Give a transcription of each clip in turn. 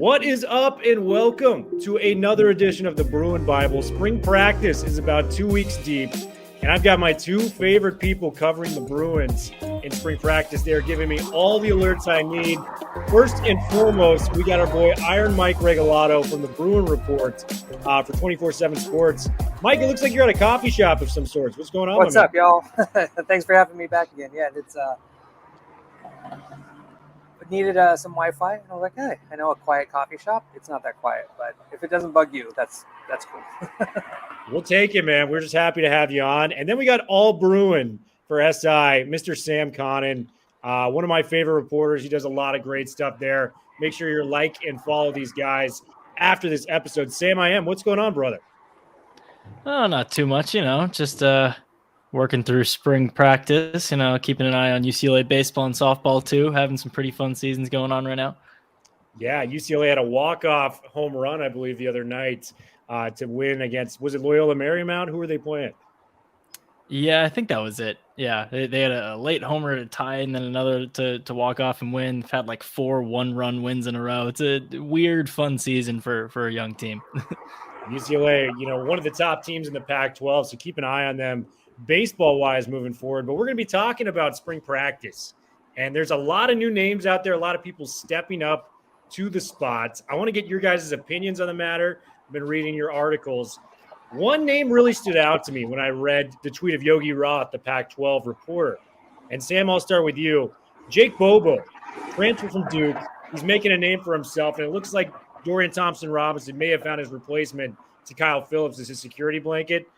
What is up, and welcome to another edition of the Bruin Bible. Spring practice is about 2 weeks deep, and I've got my two favorite people covering the Bruins in spring practice. They're giving me all the alerts I need. First and foremost, we got our boy Iron Mike Regalado from the Bruin Report for 247Sports. Mike, it looks like you're at a coffee shop of some sorts. What's going on? What's up, y'all? Thanks for having me back again. Yeah, it's needed some Wi-Fi. And I was like, hey, I know a quiet coffee shop. It's not that quiet, but if it doesn't bug you, that's cool. We'll take it, man. We're just happy to have you on. And then we got all Bruin for SI, Mr. Sam Connon, one of my favorite reporters. He does a lot of great stuff there. Make sure you like and follow these guys after this episode. Sam, what's going on, brother? Oh, not too much, just working through spring practice, keeping an eye on UCLA baseball and softball too, having some pretty fun seasons going on right now. Yeah, UCLA had a walk-off home run, I believe, the other night to win against, was it Loyola Marymount? Who were they playing? Yeah, I think that was it. Yeah, they had a late homer to tie and then another to walk off and win. They've had like 4 one-run wins in a row. It's a weird, fun season for a young team. UCLA, one of the top teams in the Pac-12, so keep an eye on them baseball-wise moving forward. But we're going to be talking about spring practice. And there's a lot of new names out there, a lot of people stepping up to the spots. I want to get your guys' opinions on the matter. I've been reading your articles. One name really stood out to me when I read the tweet of Yogi Roth, the Pac-12 reporter. And Sam, I'll start with you. Jake Bobo, transfer from Duke. He's making a name for himself, and it looks like Dorian Thompson-Robinson may have found his replacement to Kyle Phillips as his security blanket.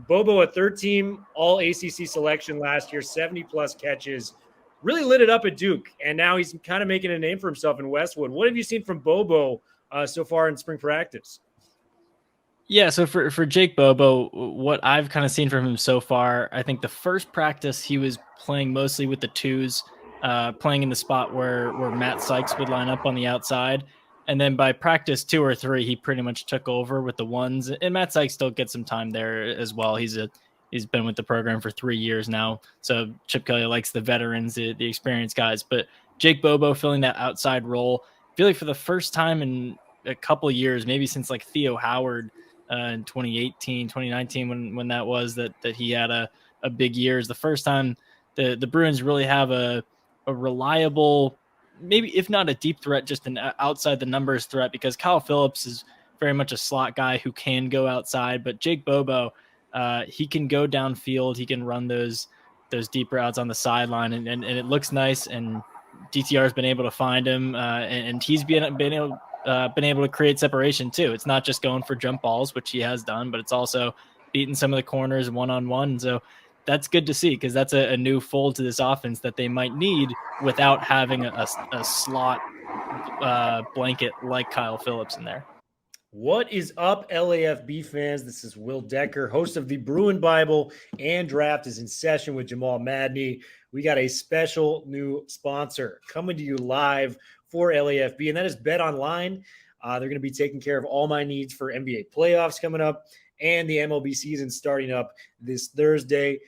Bobo, a third-team All-ACC selection last year, 70-plus catches, really lit it up at Duke, and now he's kind of making a name for himself in Westwood. What have you seen from Bobo so far in spring practice? Yeah, so for Jake Bobo, what I've kind of seen from him so far, I think the first practice he was playing mostly with the twos, playing in the spot where Matt Sykes would line up on the outside. And then by practice 2 or 3, he pretty much took over with the ones. And Matt Sykes still gets some time there as well. He's been with the program for 3 years now. So Chip Kelly likes the veterans, the experienced guys. But Jake Bobo filling that outside role, I feel like for the first time in a couple of years, maybe since like Theo Howard in 2018, 2019, when that was that he had a big year, is the first time the Bruins really have a reliable, maybe if not a deep threat, just an outside the numbers threat, because Kyle Phillips is very much a slot guy who can go outside, but Jake Bobo, he can go downfield. He can run those deep routes on the sideline, and it looks nice. And DTR has been able to find him, and he's been able to create separation too. It's not just going for jump balls, which he has done, but it's also beating some of the corners one-on-one. So that's good to see, because that's a new fold to this offense that they might need without having a slot blanket like Kyle Phillips in there. What is up, LAFB fans? This is Will Decker, host of the Bruin Bible, and Draft is in session with Jamal Madney. We got a special new sponsor coming to you live for LAFB, and that is Bet Online. They're going to be taking care of all my needs for NBA playoffs coming up and the MLB season starting up this Thursday.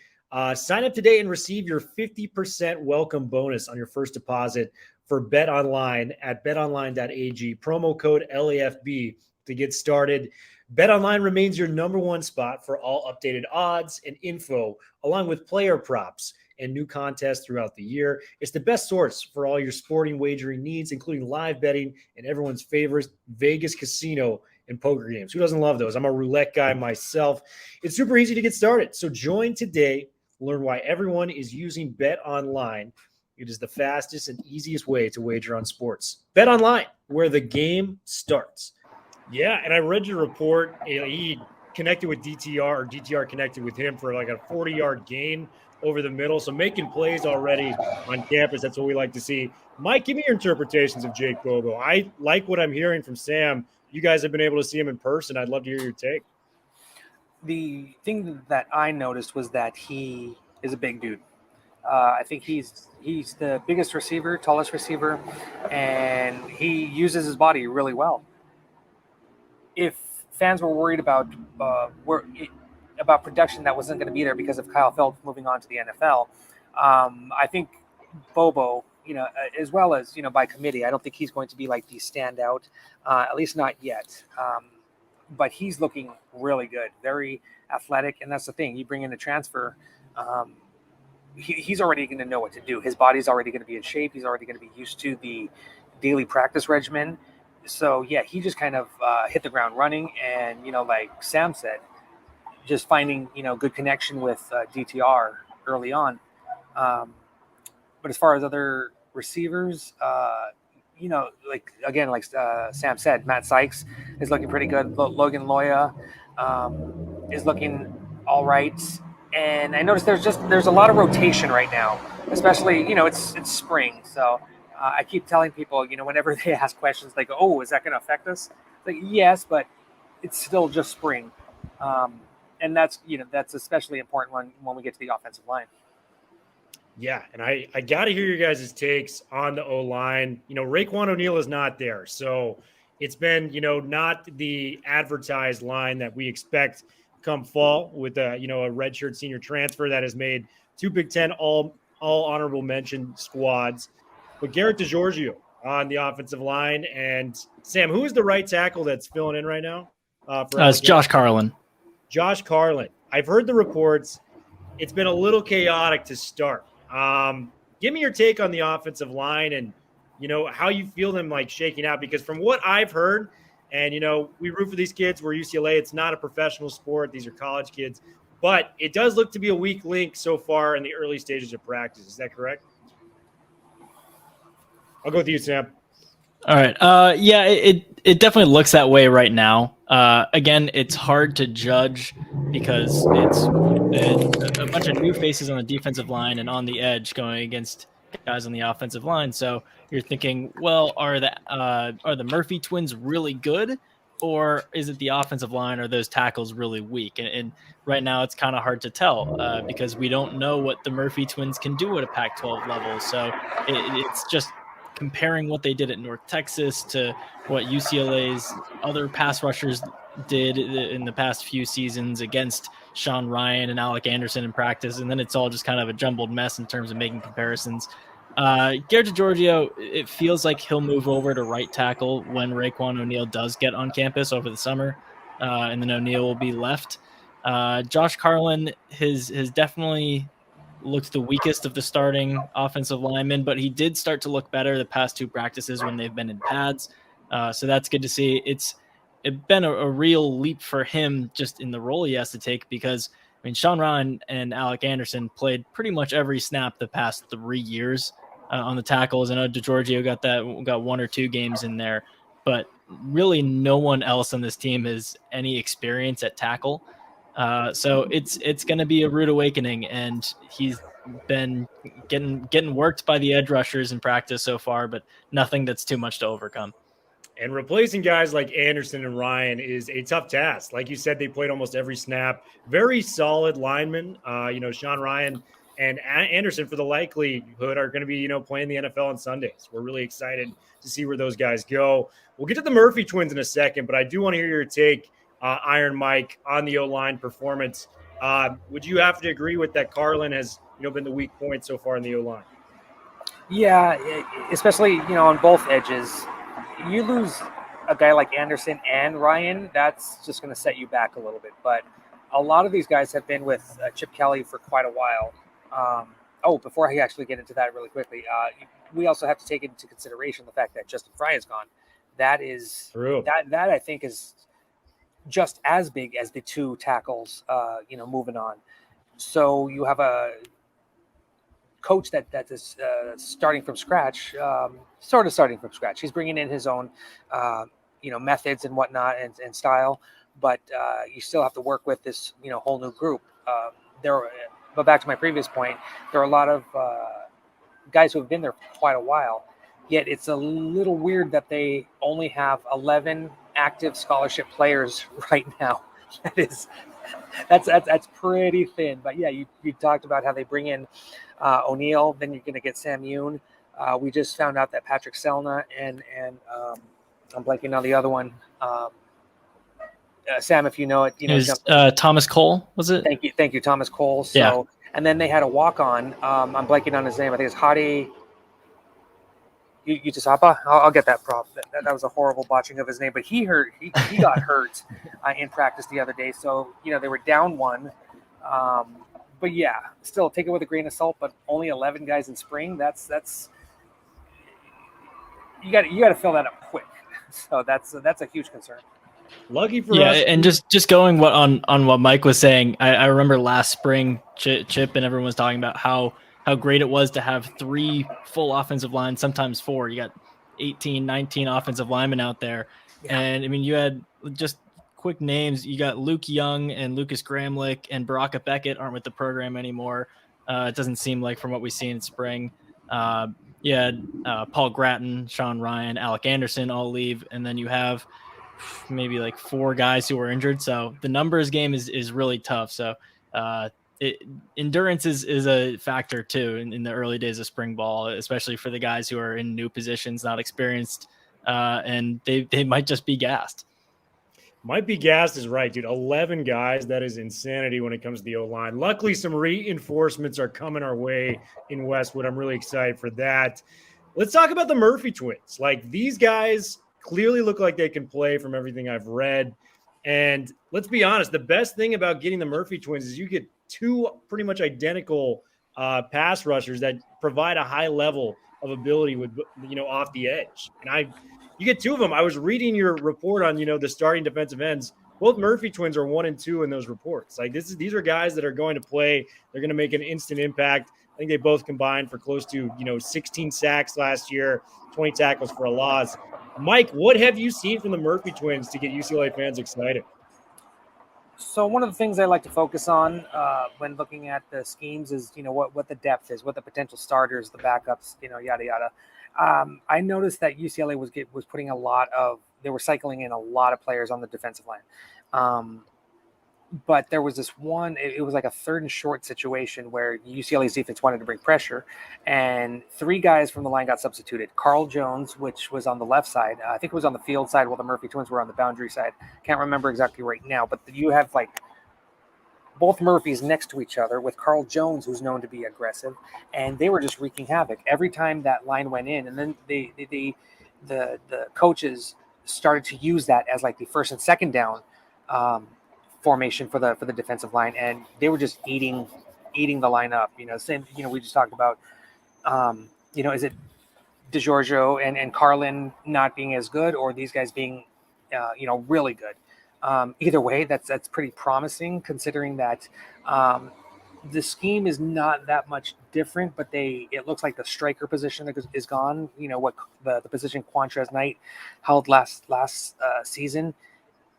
Sign up today and receive your 50% welcome bonus on your first deposit for Bet Online at betonline.ag. Promo code LAFB to get started. Bet Online remains your number one spot for all updated odds and info, along with player props and new contests throughout the year. It's the best source for all your sporting wagering needs, including live betting and everyone's favorite Vegas casino and poker games. Who doesn't love those? I'm a roulette guy myself. It's super easy to get started. So join today. Learn why everyone is using Bet Online. It is the fastest and easiest way to wager on sports. Bet Online, where the game starts. Yeah, and I read your report. He connected with DTR, or DTR connected with him for like a 40-yard gain over the middle. So making plays already on campus, that's what we like to see. Mike, give me your interpretations of Jake Bobo. I like what I'm hearing from Sam. You guys have been able to see him in person. I'd love to hear your take. The thing that I noticed was that he is a big dude. I think he's the biggest receiver, tallest receiver, and he uses his body really well. If fans were worried about production that wasn't going to be there because of Kyle Phillips moving on to the NFL, I think Bobo, as well as, by committee. I don't think he's going to be like the standout, at least not yet. But he's looking really good, very athletic. And that's the thing. You bring in a transfer, he's already going to know what to do. His body's already going to be in shape. He's already going to be used to the daily practice regimen. So, yeah, he just kind of hit the ground running. And, like Sam said, just finding, good connection with DTR early on. But as far as other receivers, like Sam said, Matt Sykes is looking pretty good. Logan Loya is looking all right. And I noticed there's a lot of rotation right now, especially, it's spring. So I keep telling people, whenever they ask questions, they go, oh, is that going to affect us? Like, yes, but it's still just spring. And that's especially important when we get to the offensive line. Yeah, and I got to hear your guys' takes on the O-line. Raekwon O'Neal is not there. So it's been, not the advertised line that we expect come fall with a redshirt senior transfer that has made 2 Big Ten all honorable mention squads. But Garrett DeGiorgio on the offensive line. And Sam, who is the right tackle that's filling in right now? It's Josh Carlin. Josh Carlin. I've heard the reports. It's been a little chaotic to start. Give me your take on the offensive line and, how you feel them like shaking out, because from what I've heard, and, we root for these kids. We're UCLA. It's not a professional sport. These are college kids, but it does look to be a weak link so far in the early stages of practice. Is that correct? I'll go with you, Sam. All right. Yeah, it definitely looks that way right now. Again, it's hard to judge because it's a bunch of new faces on the defensive line and on the edge going against guys on the offensive line. So you're thinking, well, are the Murphy twins really good, or is it the offensive line? Or those tackles really weak? And right now it's kind of hard to tell because we don't know what the Murphy twins can do at a Pac-12 level. So it's just comparing what they did at North Texas to what UCLA's other pass rushers did in the past few seasons against Sean Ryan and Alec Anderson in practice. And then it's all just kind of a jumbled mess in terms of making comparisons. Garrett DeGiorgio, it feels like he'll move over to right tackle when Raekwon O'Neal does get on campus over the summer, and then O'Neal will be left. Josh Carlin has definitely looked the weakest of the starting offensive linemen, but he did start to look better the past 2 practices when they've been in pads. So that's good to see. It's been a real leap for him just in the role he has to take because, Sean Ryan and Alec Anderson played pretty much every snap the past 3 years on the tackles. I know DeGiorgio got 1 or 2 games in there, but really no one else on this team has any experience at tackle. So it's going to be a rude awakening, and he's been getting worked by the edge rushers in practice so far, but nothing that's too much to overcome. And replacing guys like Anderson and Ryan is a tough task. Like you said, they played almost every snap. Very solid linemen. Sean Ryan and Anderson, for the likelihood, are going to be, playing the NFL on Sundays. We're really excited to see where those guys go. We'll get to the Murphy twins in a second, but I do want to hear your take, Iron Mike, on the O-line performance. Would you have to agree with that Carlin has, been the weak point so far in the O-line? Yeah, especially, on both edges. You lose a guy like Anderson and Ryan, that's just going to set you back a little bit. But a lot of these guys have been with Chip Kelly for quite a while. Before I actually get into that really quickly, we also have to take into consideration the fact that Justin Fry is gone. That is true. That I think is just as big as the 2 tackles, moving on. So you have a coach that is starting from scratch, sort of starting from scratch. He's bringing in his own, methods and whatnot and style, but you still have to work with this, whole new group. But back to my previous point, there are a lot of guys who have been there for quite a while, yet it's a little weird that they only have 11 active scholarship players right now. That's pretty thin. But yeah, you talked about how they bring in O'Neal, then you're going to get Sam Yoon. We just found out that Patrick Selna and I'm blanking on the other one. Sam, if you know it, Thomas Cole, was it? Thank you, Thomas Cole. So, yeah. And then they had a walk-on. I'm blanking on his name. I think it's Hadi. Utasapa. I'll get that prop. That was a horrible botching of his name, but he got hurt in practice the other day. So they were down one. But yeah, still take it with a grain of salt. But only 11 guys in spring. That's you got to fill that up quick. So that's a huge concern. Lucky for us. And just going on what Mike was saying, I remember last spring, Chip and everyone was talking about how great it was to have 3 full offensive lines, sometimes 4. You got 18, 19 offensive linemen out there. Yeah. And I mean, you had just quick names. You got Luke Young and Lucas Gramlich and Baraka Beckett aren't with the program anymore. It doesn't seem like from what we've seen in spring. You had Paul Gratton, Sean Ryan, Alec Anderson all leave. And then you have maybe like 4 guys who are injured. So the numbers game is really tough. So endurance is a factor too in the early days of spring ball, especially for the guys who are in new positions, not experienced, and they might just be gassed. Might be gassed is right, dude. 11 guys. That is insanity when it comes to the O-line. Luckily, some reinforcements are coming our way in Westwood. I'm really excited for that. Let's talk about the Murphy twins. Like, these guys clearly look like they can play from everything I've read. And let's be honest, the best thing about getting the Murphy twins is you get 2 pretty much identical pass rushers that provide a high level of ability with, off the edge. And you get 2 of them. I was reading your report on, the starting defensive ends. Both Murphy twins are 1 and 2 in those reports. Like, these are guys that are going to play. They're going to make an instant impact. I think they both combined for close to, 16 sacks last year, 20 tackles for a loss. Mike, what have you seen from the Murphy twins to get UCLA fans excited? So one of the things I like to focus on when looking at the schemes is, what the depth is, what the potential starters, the backups, yada, yada. I noticed that UCLA was putting they were cycling in a lot of players on the defensive line. But there was this one, it was like a 3rd and short situation where UCLA's defense wanted to bring pressure, and 3 guys from the line got substituted. Carl Jones, which was on the left side, I think it was on the field side while the Murphy twins were on the boundary side. Can't remember exactly right now, but you have like both Murphys next to each other with Carl Jones, who's known to be aggressive, and they were just wreaking havoc every time that line went in. And then the coaches started to use that as like the 1st and 2nd down formation for the defensive line, and they were just eating the line up. Same. We just talked about. Is it DeGiorgio and Carlin not being as good, or these guys being, really good? Either way, that's pretty promising, considering that the scheme is not that much different, but it looks like the striker position is gone. What the position Quantrez Knight held last season.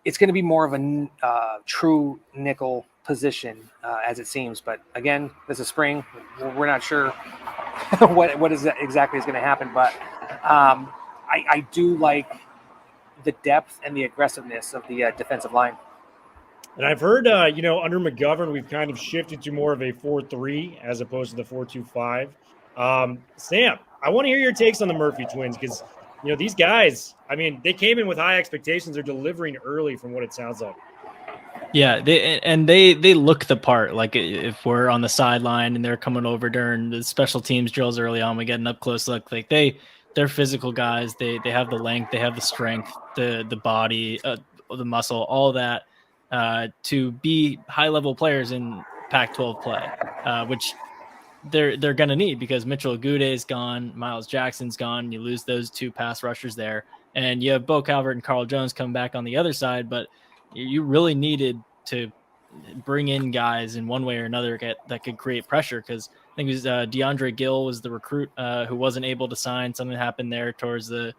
It's going to be more of a true nickel position, as it seems. But again, this is spring. We're not sure what exactly is going to happen. But I do like the depth and the aggressiveness of the defensive line. And I've heard, under McGovern, we've kind of shifted to more of a 4-3 as opposed to the 4-2-5. Sam, I want to hear your takes on the Murphy twins because – these guys, I mean, they came in with high expectations. They're delivering early from what it sounds like. Yeah, they look the part. Like if we're on the sideline and they're coming over during the special teams drills early on, we get an up close look. Like they're physical guys. They have the length, they have the strength, the body, the muscle, all that to be high level players in Pac-12 play, which they're going to need because Mitchell Agude is gone, Miles Jackson's gone. You lose those 2 pass rushers there, and you have Bo Calvert and Carl Jones come back on the other side. But you really needed to bring in guys in one way or another that could create pressure. Because I think it was DeAndre Gill was the recruit who wasn't able to sign. Something happened there towards the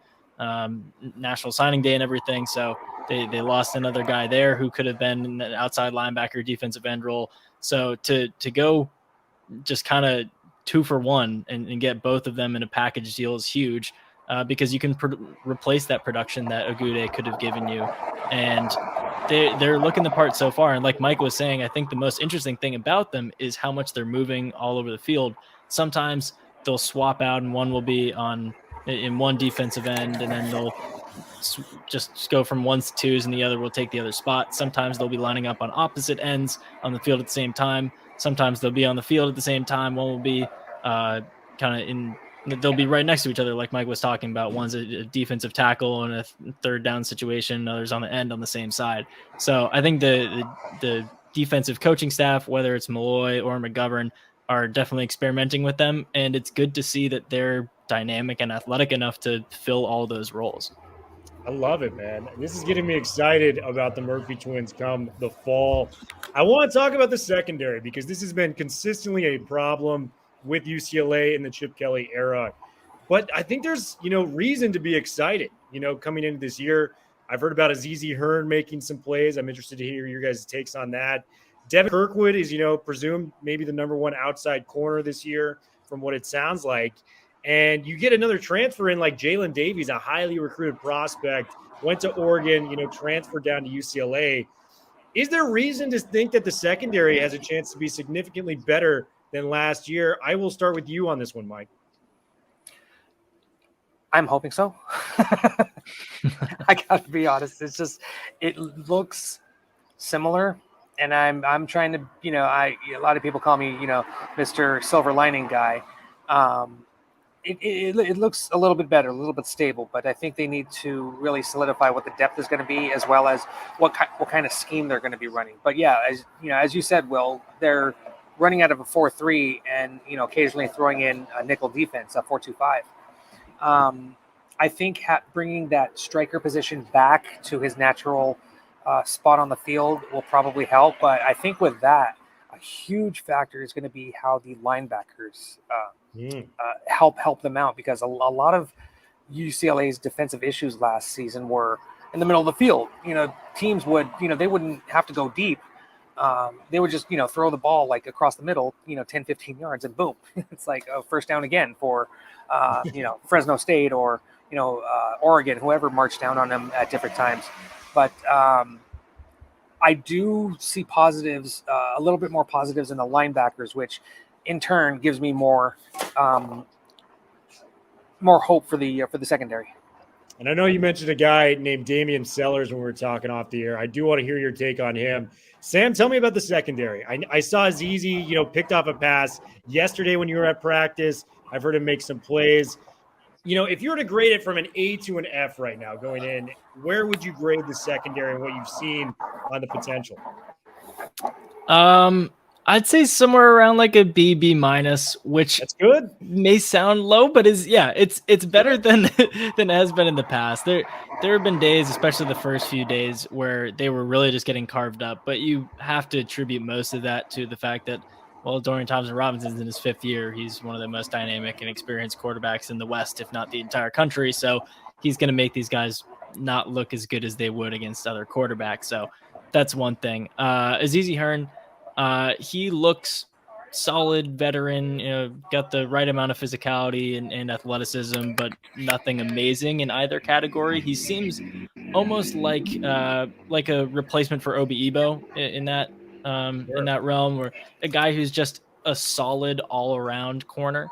National Signing Day and everything. So they lost another guy there who could have been in the outside linebacker, defensive end role. So to go just kind of 2 for 1 and get both of them in a package deal is huge because you can replace that production that Agude could have given you. And they're looking the part so far. And like Mike was saying, I think the most interesting thing about them is how much they're moving all over the field. Sometimes they'll swap out and one will be in one defensive end, and then they'll just go from 1s to 2s and the other will take the other spot. Sometimes they'll be lining up on opposite ends on the field at the same time. Sometimes they'll be on the field at the same time. One will be kind of in they'll be right next to each other, like Mike was talking about. One's a defensive tackle in a third down situation, others on the end on the same side. So I think the defensive coaching staff, whether it's Malloy or McGovern, are definitely experimenting with them, and it's good to see that they're dynamic and athletic enough to fill all those roles. I love it, man. This is getting me excited about the Murphy twins come the fall. I want to talk about the secondary because this has been consistently a problem with UCLA in the Chip Kelly era. But I think there's, reason to be excited, coming into this year. I've heard about Azizi Hearn making some plays. I'm interested to hear your guys' takes on that. Devin Kirkwood is, presumed maybe the number one outside corner this year from what it sounds like. And you get another transfer in like Jalen Davies, a highly recruited prospect, went to Oregon, transferred down to UCLA. Is there reason to think that the secondary has a chance to be significantly better than last year? I will start with you on this one, Mike. I'm hoping so. I got to be honest. It's just, it looks similar. And I'm trying to, a lot of people call me, Mr. Silver Lining guy. It looks a little bit better, a little bit stable, but I think they need to really solidify what the depth is going to be, as well as what kind of scheme they're going to be running. But yeah, as you said, Will, they're running out of a 4-3 and occasionally throwing in a nickel defense, a 4-2-5. I think bringing that striker position back to his natural spot on the field will probably help. But I think with that, a huge factor is going to be how the linebackers help them out, because a lot of UCLA's defensive issues last season were in the middle of the field. Teams would, they wouldn't have to go deep. They would just, throw the ball like across the middle, 10, 15 yards, and boom, it's like a first down again for, Fresno State or, Oregon, whoever marched down on them at different times. But I do see positives, a little bit more positives in the linebackers, which in turn gives me more hope for the secondary. And I know you mentioned a guy named Damian Sellers when we were talking off the air. I do want to hear your take on him. Sam, tell me about the secondary. I saw Azizi, picked off a pass yesterday when you were at practice. I've heard him make some plays. If you were to grade it from an A to an F right now going in, where would you grade the secondary and what you've seen on the potential? I'd say somewhere around like a B minus, which that's good. May sound low, but it's better than it has been in the past. There have been days, especially the first few days, where they were really just getting carved up. But you have to attribute most of that to the fact that, well, Dorian Thompson-Robinson's in his fifth year. He's one of the most dynamic and experienced quarterbacks in the West, if not the entire country. So he's going to make these guys not look as good as they would against other quarterbacks. So that's one thing. Azizi Hearn, he looks solid, veteran, got the right amount of physicality and athleticism, but nothing amazing in either category. He seems almost like a replacement for Obi Ebo in that realm, where a guy who's just a solid all-around corner,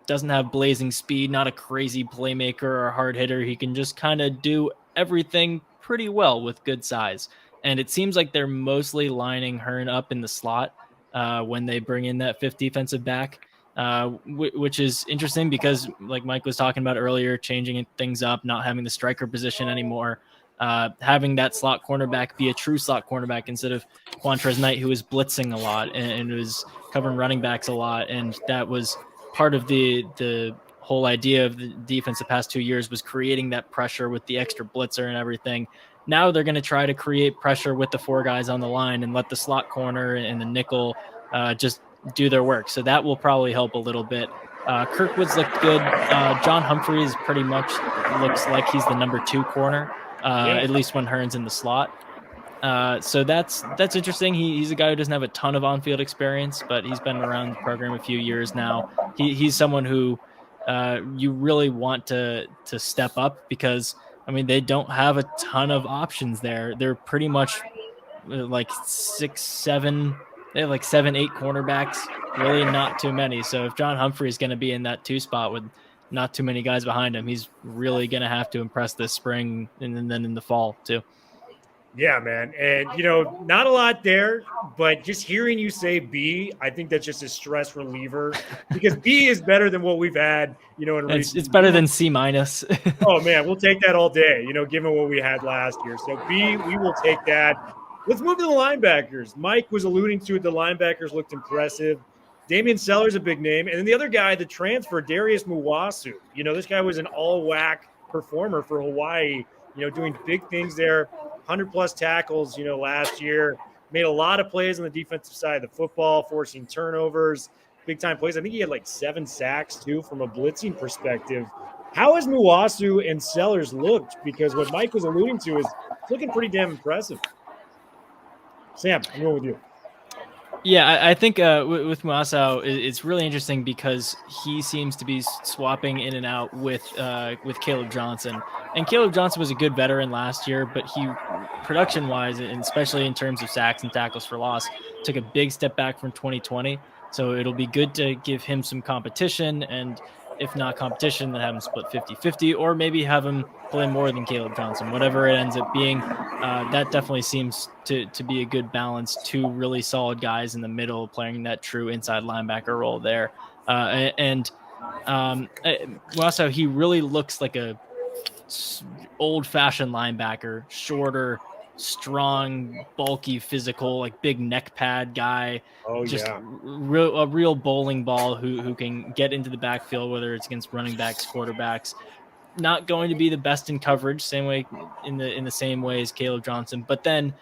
doesn't have blazing speed, not a crazy playmaker or a hard hitter. He can just kind of do everything pretty well with good size. And it seems like they're mostly lining Hearn up in the slot when they bring in that fifth defensive back, which is interesting because, like Mike was talking about earlier, changing things up, not having the striker position anymore, having that slot cornerback be a true slot cornerback instead of Quantrez Knight, who was blitzing a lot and was covering running backs a lot. And that was part of the whole idea of the defense the past 2 years, was creating that pressure with the extra blitzer and everything. Now they're going to try to create pressure with the four guys on the line and let the slot corner and the nickel just do their work. So that will probably help a little bit. Kirkwood's looked good. John Humphreys pretty much looks like he's the number 2 corner, at least when Hearn's in the slot. So that's interesting. He's a guy who doesn't have a ton of on-field experience, but he's been around the program a few years now. He's someone who you really want to step up, because they don't have a ton of options there. They're pretty much like 6, 7. They have like 7, 8 cornerbacks. Really not too many. So if John Humphrey is going to be in that 2 spot with not too many guys behind him, he's really going to have to impress this spring and then in the fall too. Yeah, man. And, not a lot there, but just hearing you say B, I think that's just a stress reliever because B is better than what we've had, in It's recent better years. than C minus. Oh, man, we'll take that all day, given what we had last year. So B, we will take that. Let's move to the linebackers. Mike was alluding to it. The linebackers looked impressive. Damian Seller's a big name. And then the other guy, the transfer, Darius Muwasu. This guy was an all-whack performer for Hawaii, doing big things there. 100-plus tackles, last year. Made a lot of plays on the defensive side of the football, forcing turnovers, big-time plays. I think he had like 7 sacks, too, from a blitzing perspective. How has Muwasu and Sellers looked? Because what Mike was alluding to is it's looking pretty damn impressive. Sam, I'm going with you. Yeah, I think with Muasau, it's really interesting because he seems to be swapping in and out with Caleb Johnson. And Caleb Johnson was a good veteran last year, but he, production-wise, and especially in terms of sacks and tackles for loss, took a big step back from 2020. So it'll be good to give him some competition, and if not competition, then have him split 50-50, or maybe have him play more than Caleb Johnson. Whatever it ends up being, that definitely seems to be a good balance. 2 really solid guys in the middle playing that true inside linebacker role there. Also, he really looks like a old-fashioned linebacker, shorter, strong, bulky, physical, like big neck pad guy. Oh, just yeah. a real bowling ball who can get into the backfield, whether it's against running backs, quarterbacks. Not going to be the best in coverage, same way in the same way as Caleb Johnson. But then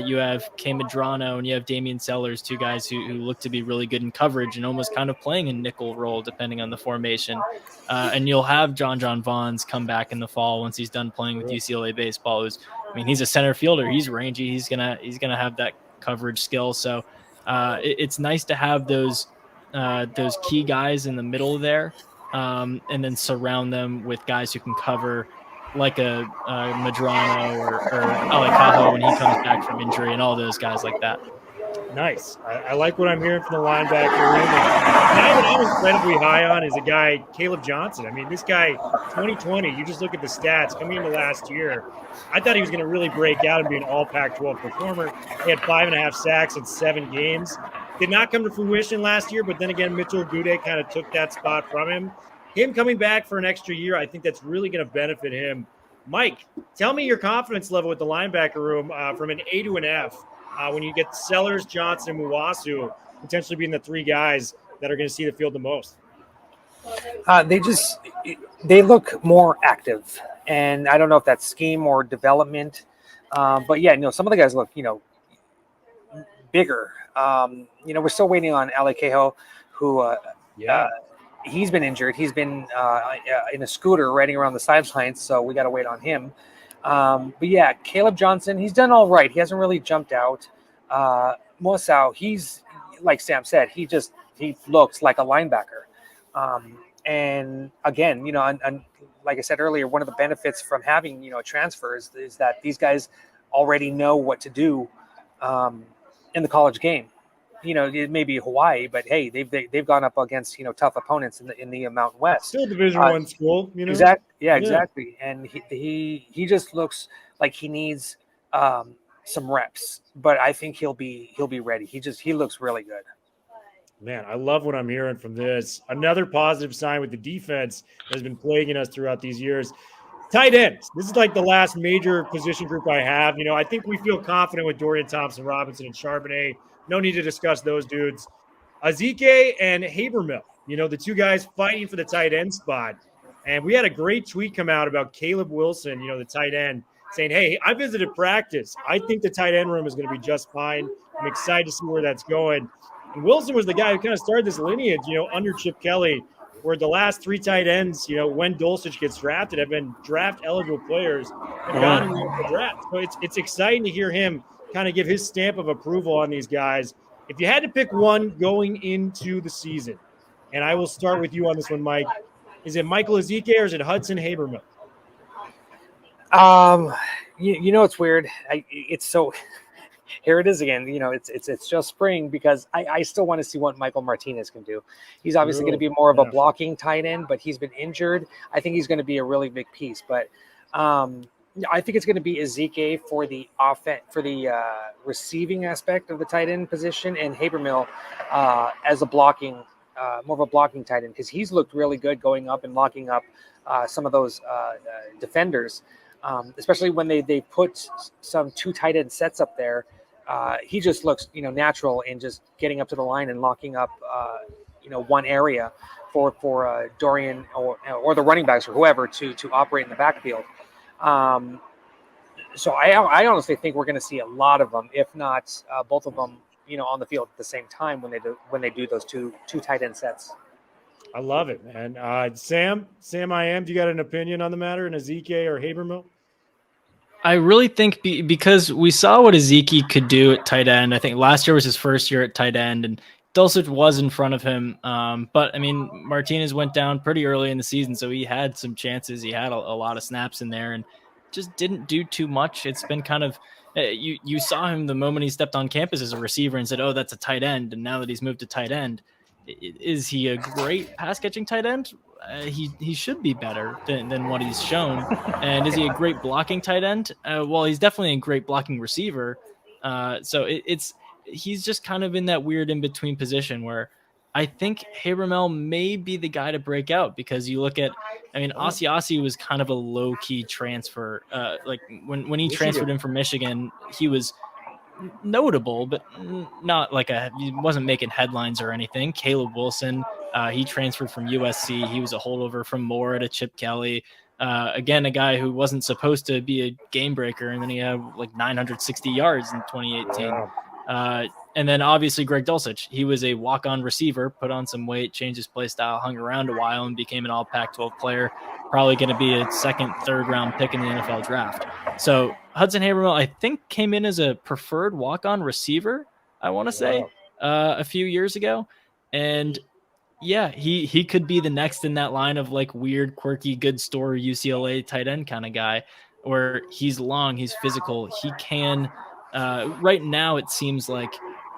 you have K. Medrano and you have Damian Sellers, 2 guys who look to be really good in coverage and almost kind of playing a nickel role depending on the formation. And you'll have John Vaughns come back in the fall once he's done playing with UCLA baseball. He's a center fielder. He's rangy. He's gonna have that coverage skill. So it's nice to have those key guys in the middle there. And then surround them with guys who can cover, like a Medrano or Alekaho when he comes back from injury, and all those guys like that. Nice. I like what I'm hearing from the linebacker room. And guy that I'm incredibly high on is a guy, Caleb Johnson. This guy, 2020, you just look at the stats coming into last year. I thought he was going to really break out and be an all Pac-12 performer. He had 5.5 sacks in 7 games. Did not come to fruition last year, but then again, Mitchell Gude kind of took that spot from him. Him coming back for an extra year, I think that's really going to benefit him. Mike, tell me your confidence level with the linebacker room from an A to an F when you get Sellers, Johnson, and Muwasu potentially being the 3 guys that are going to see the field the most. They look more active, and I don't know if that's scheme or development, but yeah, some of the guys look, bigger. We're still waiting on Alekaho, who he's been injured. He's been in a scooter riding around the sidelines, so we got to wait on him. But yeah, Caleb Johnson, he's done all right. He hasn't really jumped out. Mosau, he's, like Sam said, he looks like a linebacker. And again, and like I said earlier, one of the benefits from having, transfers is that these guys already know what to do in the college game. It may be Hawaii, but hey, they've gone up against tough opponents in the Mountain West. Still Division I school, Exactly. Yeah, exactly. And he just looks like he needs some reps, but I think he'll be ready. He looks really good. Man, I love what I'm hearing from this. Another positive sign with the defense that has been plaguing us throughout these years. Tight ends. This is like the last major position group I have. I think we feel confident with Dorian Thompson-Robinson and Charbonnet. No need to discuss those dudes. Ezike and Habermill, the 2 guys fighting for the tight end spot. And we had a great tweet come out about Caleb Wilson, the tight end, saying, hey, I visited practice. I think the tight end room is going to be just fine. I'm excited to see where that's going. And Wilson was the guy who kind of started this lineage, under Chip Kelly, where the last 3 tight ends, when Dulcich gets drafted, have been draft-eligible players and gone in the draft. So it's exciting to hear him kind of give his stamp of approval on these guys. If you had to pick one going into the season, and I will start with you on this one, Mike, is it Michael Ezike or is it Hudson Habermill? It's weird. It's so here it is again. It's just spring because I still want to see what Michael Martinez can do. He's obviously going to be more of a blocking tight end, but he's been injured. I think he's going to be a really big piece. But I think it's going to be Ezike for the receiving aspect of the tight end position, and Habermill as a blocking, more of a blocking tight end, because he's looked really good going up and locking up some of those defenders, especially when they put some 2 tight end sets up there. He just looks natural in just getting up to the line and locking up one area for Dorian or the running backs or whoever to operate in the backfield. So I honestly think we're going to see a lot of them, if not both of them, on the field at the same time when they do those two tight end sets. I love it, man. Sam, do you got an opinion on the matter in Ezike or Habermill? I really think because we saw what Ezike could do at tight end. I think last year was his first year at tight end, and Dulcich was in front of him. But I mean, Martinez went down pretty early in the season, so he had some chances. He had a lot of snaps in there and just didn't do too much. It's been kind of, you saw him the moment he stepped on campus as a receiver and said, oh, that's a tight end. And now that he's moved to tight end, is he a great pass catching tight end? He should be better than what he's shown. And is he a great blocking tight end? Well, he's definitely a great blocking receiver. So he's just kind of in that weird in-between position where I think Habermill may be the guy to break out, because you look at, I mean, Asiasi was kind of a low-key transfer. Like when he transferred in from Michigan, he was notable, but not like he wasn't making headlines or anything. Caleb Wilson, he transferred from USC. He was a holdover from Moore to Chip Kelly. Again, a guy who wasn't supposed to be a game breaker, and then he had like 960 yards in 2018. Wow. And then obviously Greg Dulcich, he was a walk-on receiver, put on some weight, changed his play style, hung around a while, and became an all Pac-12 player. Probably going to be a second, third round pick in the NFL draft. So Hudson Habermill, I think, came in as a preferred walk-on receiver, I want to say, a few years ago. And yeah, he could be the next in that line of like weird, quirky, good story UCLA tight end kind of guy, where he's long, he's physical, he can. Right now, it seems like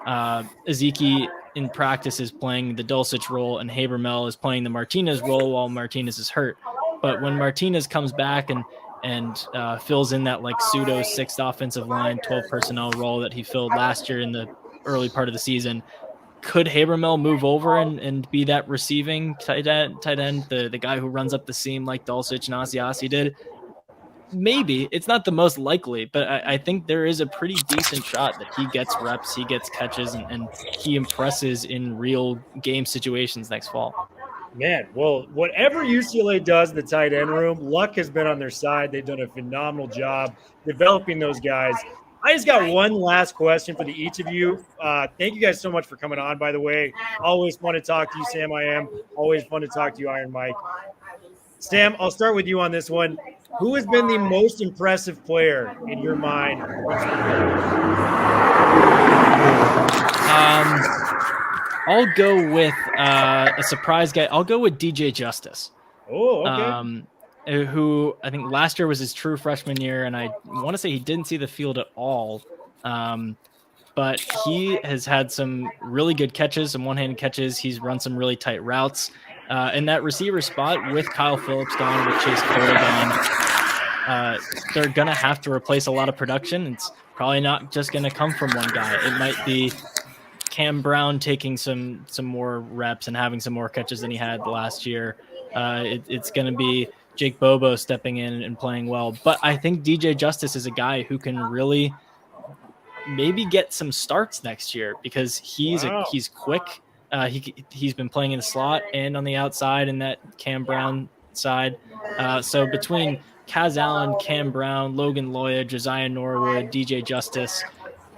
Ezike in practice is playing the Dulcich role, and Habermill is playing the Martinez role while Martinez is hurt. But when Martinez comes back and fills in that like pseudo 6th offensive line, 12 personnel role that he filled last year in the early part of the season, could Habermill move over and be that receiving tight end, the guy who runs up the seam like Dulcich and Asiasi did? Maybe. It's not the most likely, but I think there is a pretty decent shot that he gets reps, he gets catches, and he impresses in real game situations next fall. Man, well, whatever UCLA does in the tight end room, luck has been on their side. They've done a phenomenal job developing those guys. I just got one last question for each of you. Thank you guys so much for coming on, by the way. Always fun to talk to you, Sam. Always fun to talk to you, Iron Mike. Sam, I'll start with you on this one. Who has been the most impressive player in your mind? I'll go with a surprise guy. I'll go with DJ Justice. Oh, okay. Who I think last year was his true freshman year, and I want to say he didn't see the field at all. But he has had some really good catches, some one-handed catches. He's run some really tight routes. In that receiver spot with Kyle Phillips gone, with Chase Cole gone, they're going to have to replace a lot of production. It's probably not just going to come from one guy. It might be Cam Brown taking some more reps and having some more catches than he had last year. It's going to be Jake Bobo stepping in and playing well. But I think DJ Justice is a guy who can really maybe get some starts next year, because he's quick. He's been playing in the slot and on the outside in that Cam Brown side. So between Kaz Allen, Cam Brown, Logan Loya, Josiah Norwood, DJ Justice,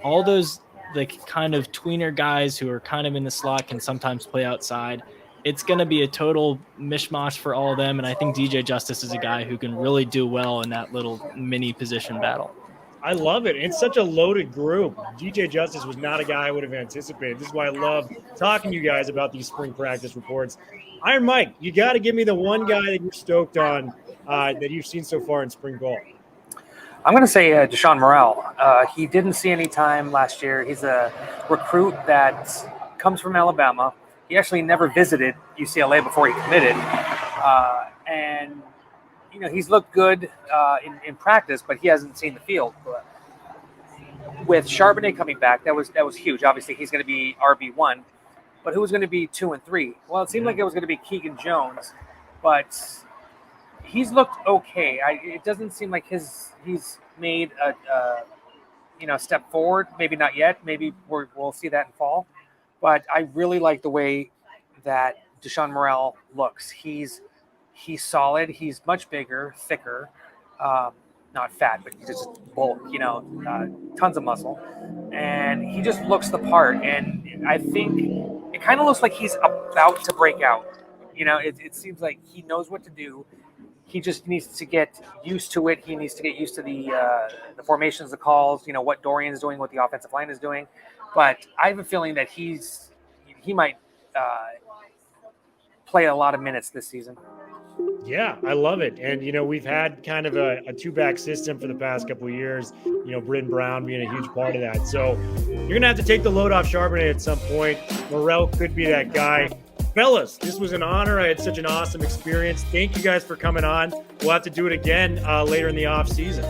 all those like kind of tweener guys who are kind of in the slot can sometimes play outside. It's going to be a total mishmash for all of them. And I think DJ Justice is a guy who can really do well in that little mini position battle. I love it. It's such a loaded group. DJ Justice was not a guy I would have anticipated. This is why I love talking to you guys about these spring practice reports. Iron Mike, you got to give me the one guy that you're stoked on that you've seen so far in spring ball. I'm going to say Deshaun Morrell. He didn't see any time last year. He's a recruit that comes from Alabama. He actually never visited UCLA before he committed. And he's looked good in practice, but he hasn't seen the field. But with Charbonnet coming back, that was huge. Obviously, he's going to be RB1, but who was going to be 2 and 3? Well, it seemed like it was going to be Keegan Jones, but he's looked okay. It doesn't seem like he's made a step forward. Maybe not yet. Maybe we'll see that in fall. But I really like the way that Deshaun Morrell looks. He's solid. He's much bigger, thicker, not fat, but he's just bulk. Tons of muscle, and he just looks the part. And I think it kind of looks like he's about to break out. It seems like he knows what to do. He just needs to get used to it. He needs to get used to the formations, the calls, what Dorian's doing, what the offensive line is doing. But I have a feeling that he might play a lot of minutes this season. Yeah, I love it. And, we've had kind of a two-back system for the past couple of years, Bryn Brown being a huge part of that. So you're going to have to take the load off Charbonnet at some point. Morrell could be that guy. Fellas, this was an honor. I had such an awesome experience. Thank you guys for coming on. We'll have to do it again later in the off season.